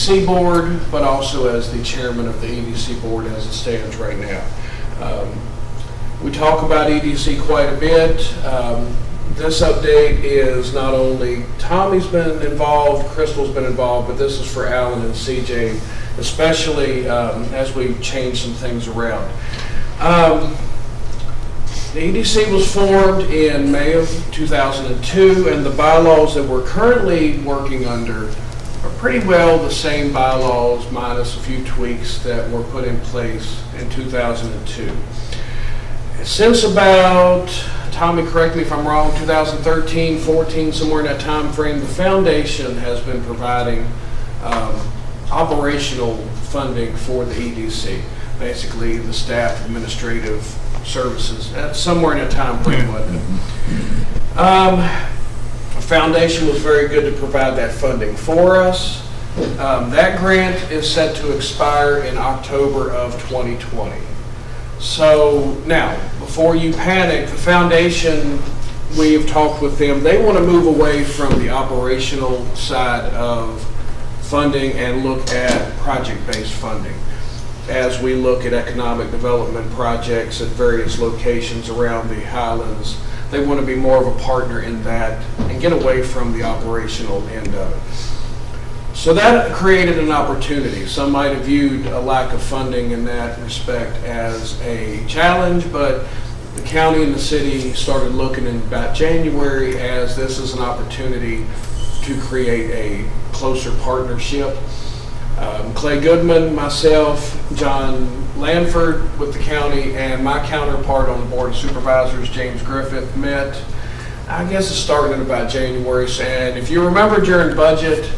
EDC board, but also as the chairman of the EDC board as it stands right now. We talk about EDC quite a bit. This update is not only Tommy's been involved, Crystal's been involved, but this is for Alan and CJ, especially as we change some things around. The EDC was formed in May of 2002, and the bylaws that we're currently working under are pretty well the same bylaws minus a few tweaks that were put in place in 2002. Since about, Tommy, correct me if I'm wrong, 2013, 14, somewhere in that time frame, the foundation has been providing operational funding for the EDC. Basically, the staff administrative services. That's somewhere in that time frame, wasn't it? The foundation was very good to provide that funding for us. That grant is set to expire in October of 2020. So now, before you panic, the foundation, we have talked with them, they want to move away from the operational side of funding and look at project-based funding as we look at economic development projects at various locations around the Highlands. They want to be more of a partner in that and get away from the operational end of it. So that created an opportunity. Some might have viewed a lack of funding in that respect as a challenge, but the county and the city started looking in about January as this is an opportunity to create a closer partnership. Clay Goodman, myself, John Lanford with the county, and my counterpart on the Board of Supervisors, James Griffith, met, I guess it started in about January. And if you remember during budget,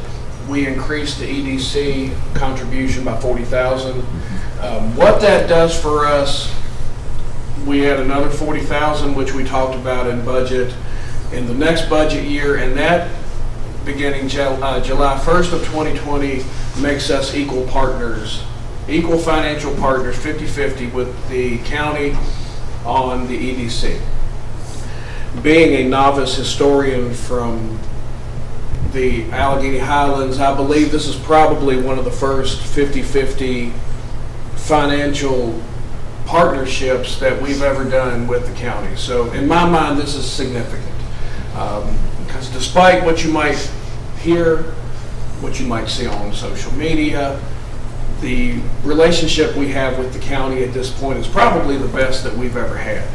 we increased the EDC contribution by $40,000. What that does for us, we had another $40,000, which we talked about in budget in the next budget year, and that beginning July 1st of 2020 makes us equal partners, equal financial partners, 50-50 with the county on the EDC. Being a novice historian from the Alleghany Highlands, I believe this is probably one of the first 50-50 financial partnerships that we've ever done with the county. So in my mind, this is significant. Because despite what you might hear, what you might see on social media, the relationship we have with the county at this point is probably the best that we've ever had.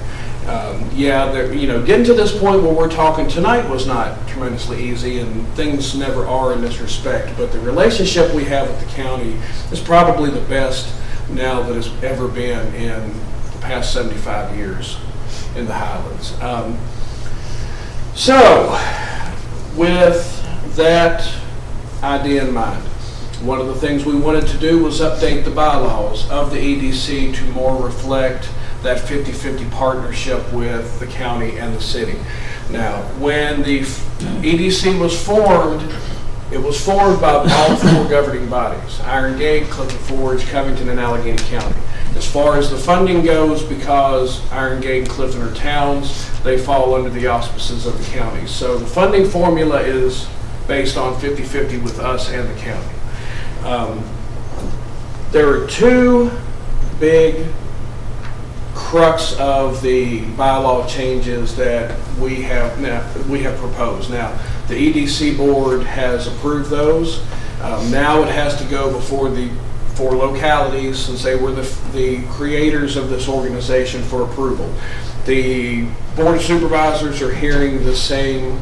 Getting to this point where we're talking tonight was not tremendously easy, and things never are in this respect, but the relationship we have with the county is probably the best now that it's ever been in the past 75 years in the Highlands. So, with that idea in mind, one of the things we wanted to do was update the bylaws of the EDC to more reflect that 50-50 partnership with the county and the city. Now, when the EDC was formed, it was formed by all four governing bodies: Iron Gate, Clifton Forge, Covington, and Alleghany County. As far as the funding goes, because Iron Gate and Clifton are towns, they fall under the auspices of the county. So the funding formula is based on 50-50 with us and the county. There are two big crux of the bylaw changes that we have proposed. Now, the EDC board has approved those. Now it has to go before the four localities, since they were the creators of this organization, for approval. The Board of Supervisors are hearing the same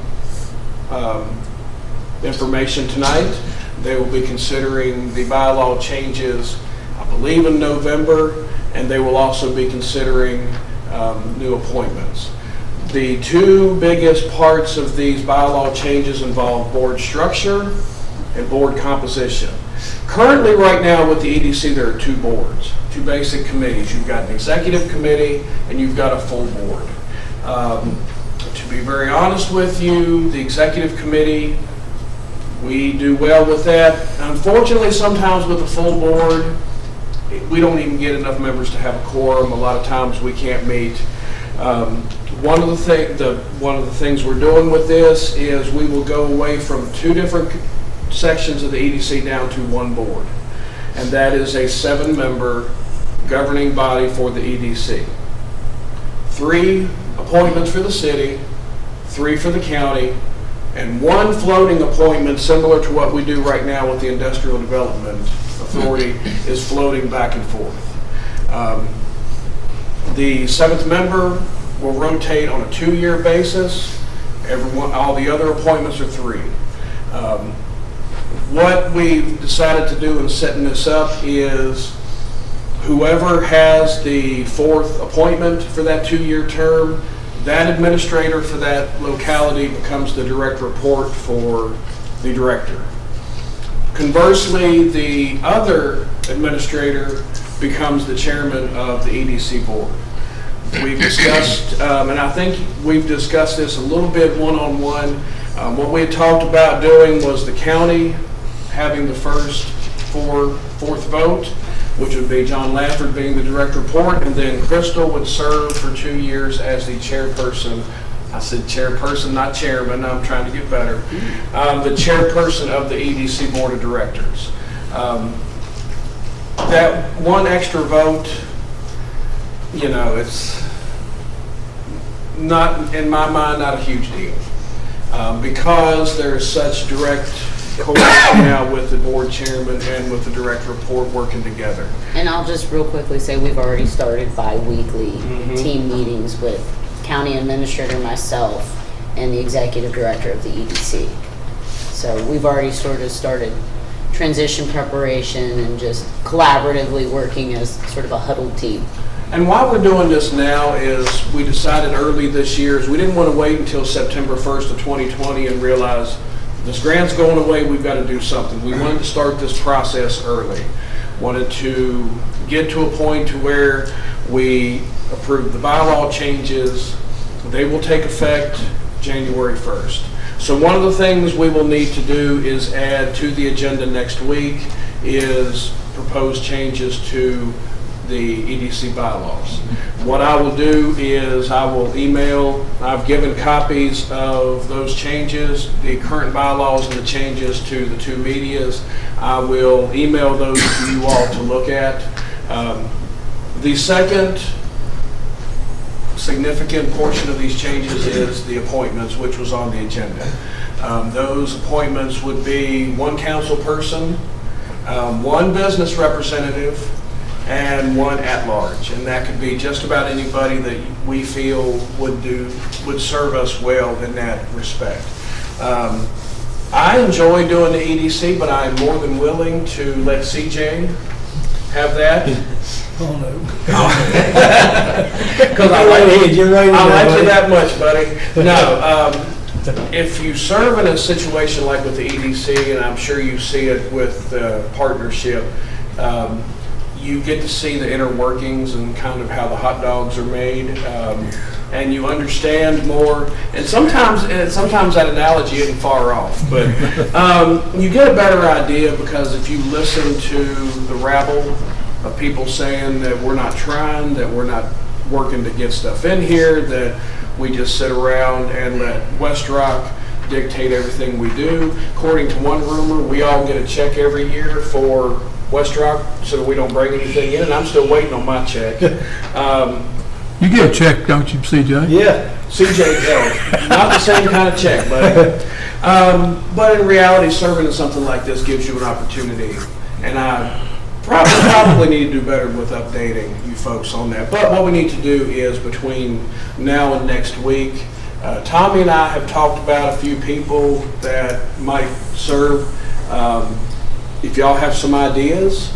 information tonight. They will be considering the bylaw changes, I believe, in November, and they will also be considering new appointments. The two biggest parts of these bylaw changes involve board structure and board composition. Currently, right now with the EDC, there are two boards, two basic committees. You've got an executive committee and you've got a full board. To be very honest with you, the executive committee, we do well with that. Unfortunately, sometimes with a full board, we don't even get enough members to have a quorum. A lot of times we can't meet. One of the things we're doing with this is we will go away from two different sections of the EDC down to one board, and that is a 7-member governing body for the EDC. 3 appointments for the city, 3 for the county, and 1 floating appointment similar to what we do right now with the Industrial Development Authority is floating back and forth. The 7th member will rotate on a 2-year basis. All the other appointments are 3. What we've decided to do in setting this up is whoever has the 4th appointment for that 2-year term, that administrator for that locality becomes the direct report for the director. Conversely, the other administrator becomes the chairman of the EDC board. We've discussed, and I think we've discussed this a little bit one-on-one. What we had talked about doing was the county having the fourth vote, which would be John Lanford being the direct report, and then Crystal would serve for 2 years as the chairperson. I said chairperson, not chairman. I'm trying to get better. The chairperson of the EDC board of directors. That 1 extra vote, you know, it's not, in my mind, not a huge deal. Because there's such direct coordination now with the board chairman and with the direct report working together. And I'll just real quickly say we've already started bi-weekly team meetings with county administrator, myself, and the executive director of the EDC. So we've already sort of started transition preparation and just collaboratively working as sort of a huddled team. And why we're doing this now is we decided early this year is we didn't want to wait until September 1st of 2020 and realize this grant's going away, we've got to do something. We wanted to start this process early. Wanted to get to a point to where we approved the bylaw changes. They will take effect January 1st. So one of the things we will need to do is add to the agenda next week is propose changes to the EDC bylaws. What I will do is I will email, I've given copies of those changes, the current bylaws and the changes to the 2 medias. I will email those to you all to look at. The second significant portion of these changes is the appointments, which was on the agenda. Those appointments would be 1 council person, 1 business representative, and 1 at-large, and that could be just about anybody that we feel would serve us well in that respect. I enjoy doing the EDC, but I'm more than willing to let CJ have that. Oh no. Because I like you that much, buddy. No, if you serve in a situation like with the EDC, and I'm sure you see it with the partnership, you get to see the inner workings and kind of how the hot dogs are made, and you understand more. And sometimes that analogy isn't far off, but you get a better idea because if you listen to the rabble of people saying that we're not trying, that we're not working to get stuff in here, that we just sit around and let West Rock dictate everything we do. According to one rumor, we all get a check every year for West Rock so that we don't bring anything in, and I'm still waiting on my check. You get a check, don't you, CJ? Yeah, CJ, not the same kind of check, but in reality, serving in something like this gives you an opportunity, and I probably need to do better with updating you folks on that. But what we need to do is between now and next week, Tommy and I have talked about a few people that might serve. If y'all have some ideas,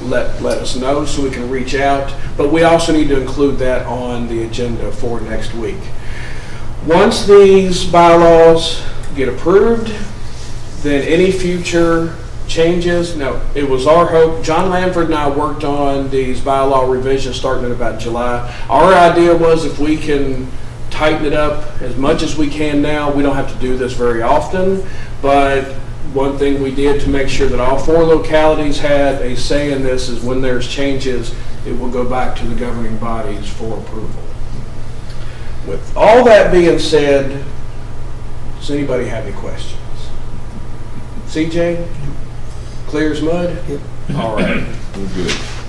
let us know so we can reach out. But we also need to include that on the agenda for next week. Once these bylaws get approved, then any future changes, now it was our hope, John Lanford and I worked on these bylaw revisions starting in about July. Our idea was if we can tighten it up as much as we can now, we don't have to do this very often, but one thing we did to make sure that all 4 localities had a say in this is when there's changes, it will go back to the governing bodies for approval. With all that being said, does anybody have any questions? CJ? Clear as mud? All right. We're good.